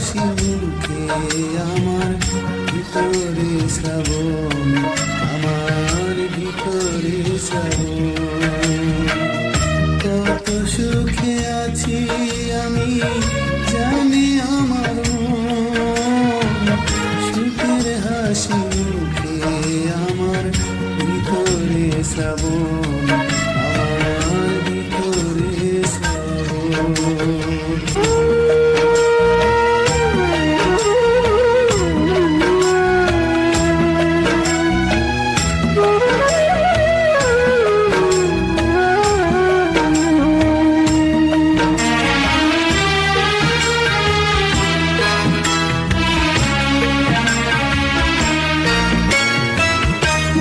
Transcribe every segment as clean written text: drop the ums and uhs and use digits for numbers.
হাসি মুখে আমার ভিতরে শ্রাবণ, আমার ভিতরে শ্রাবণ। কত সুখে আছি আমি জানি আমার মন, সুখের হাসি মুখে আমার ভিতরে শ্রাবণ, আমার ভিতরে শ্রাবণ।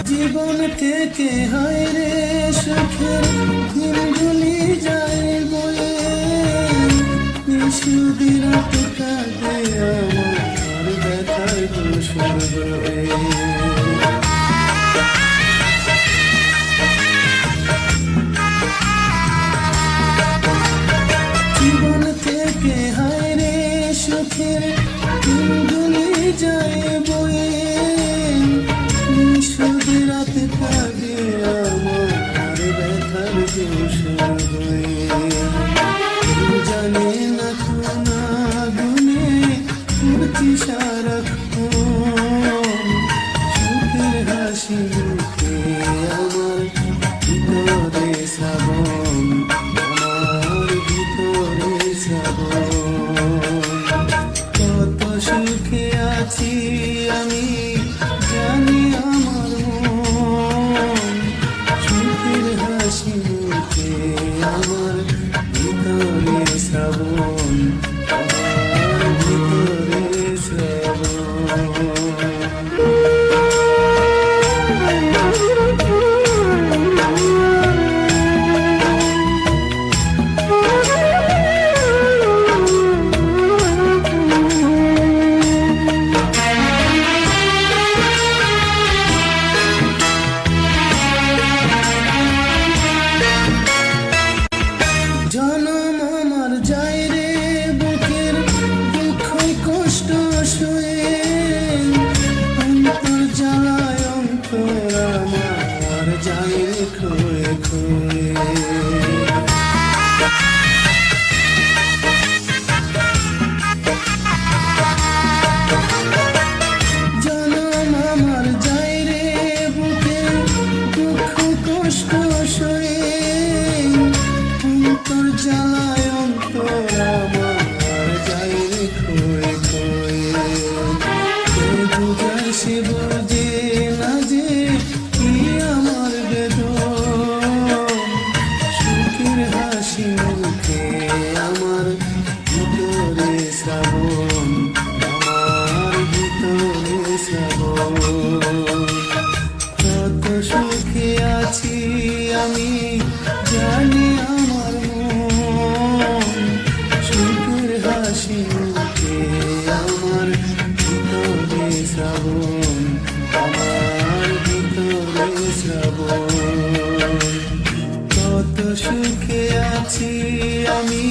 জীবন থেকে হায় রে সুখের দিনগুলি যায় বয়ে, নিশুদি রাত কাটে আমার ব্যথার দোষর হয়ে। জীবন থেকে হায় রে সুখের দিনগুলি যায় বয়ে, নিশুদি রাত কাটে আমার ব্যথার দোষর হয়ে। জানে না কোনা গুনে উঠছি সারাক্ষণ, সুখের হাসি মুখে আমার ভিতরে শ্রাবণ, আমার ভিতরে শ্রাবণ। কত সুখে আছি আমি জানি আমার মন, সুখের হাসি মুখে আমার ভিতরে শ্রাবণ, আমার ভিতরে শ্রাবণ। জনম আমার যায় রে বুকের দুঃখ কষ্ট শুয়ে, অন্তর জ্বালায় অন্তর আমার যায় রে খয়ে খয়ে। জনম আমার যায় রে বুকের দুঃখ কষ্ট শুয়ে, অন্তর জ্বালায় অন্তর আমার যায় রে খয়ে খয়ে। বুঝার সে বোঝে না যে কি আমার বেদন, সুখের হাসি মুখে আমার ভিতরে শ্রাবণ, আমার ভিতরে শ্রাবণ। কত সুখে আছি আমি জানি আমার মন, সুখের হাসি মুখে আমার ভিতরে শ্রাবণ, আমার ভিতরে শ্রাবণ। কত সুখে আছি আমি